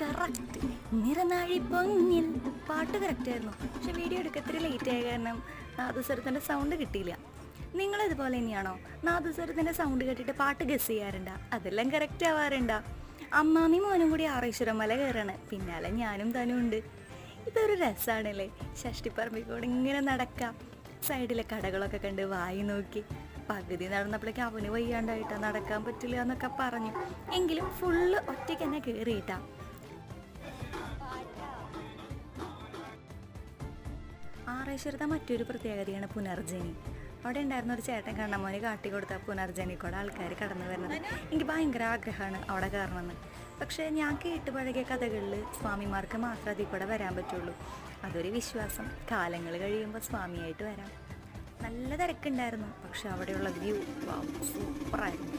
Correct നിറനാഴി പൊങ്ങിൽ പാട്ട് കറക്റ്റായിരുന്നു. പക്ഷെ video എടുക്കത്തിരി late ആയ കാരണം നാദസ്വരത്തിൻ്റെ സൗണ്ട് കിട്ടിയില്ല. നിങ്ങളിതുപോലെ തന്നെയാണോ? നാദസ്വരത്തിൻ്റെ സൗണ്ട് കേട്ടിട്ട് പാട്ട് ഗസ് ചെയ്യാറുണ്ടോ? അതെല്ലാം കറക്റ്റ് ആവാറുണ്ടോ? അമ്മാമി മോനും കൂടി ആറേശ്വരം മല കയറാണ്, പിന്നാലെ ഞാനും തനും ഉണ്ട്. ഇതൊരു രസമാണല്ലേ, ഷഷ്ടിപ്പറമ്പിക്കൂടെ ഇങ്ങനെ നടക്കാം. സൈഡിലെ കടകളൊക്കെ കണ്ട് വായി നോക്കി. പകുതി നടന്നപ്പോഴേക്ക് അവന് വയ്യാണ്ടായിട്ടാ, നടക്കാൻ പറ്റില്ല എന്നൊക്കെ പറഞ്ഞു. എങ്കിലും ഫുള്ള് ഒറ്റയ്ക്ക് തന്നെ കയറിയിട്ടാ. ആറേശ്വരത്തെ മറ്റൊരു പ്രത്യേകതയാണ് പുനർജനി. അവിടെ ഉണ്ടായിരുന്ന ഒരു ചേട്ടൻ കണ്ണമോനെ കാട്ടി കൊടുത്ത പുനർജനി കൂടെ ആൾക്കാർ കടന്നു വരുന്നത്. എനിക്ക് ഭയങ്കര ആഗ്രഹമാണ് അവിടെ കയറണമെന്ന്. പക്ഷേ ഞാൻ കേട്ട് പഴകിയ കഥകളിൽ സ്വാമിമാർക്ക് മാത്രമേ അതിൽ കൂടെ വരാൻ പറ്റുള്ളൂ. അതൊരു വിശ്വാസം. കാലങ്ങൾ കഴിയുമ്പോൾ സ്വാമിയായിട്ട് വരാം. നല്ല തിരക്കുണ്ടായിരുന്നു, പക്ഷെ അവിടെയുള്ള വ്യൂ സൂപ്പറായിരുന്നു.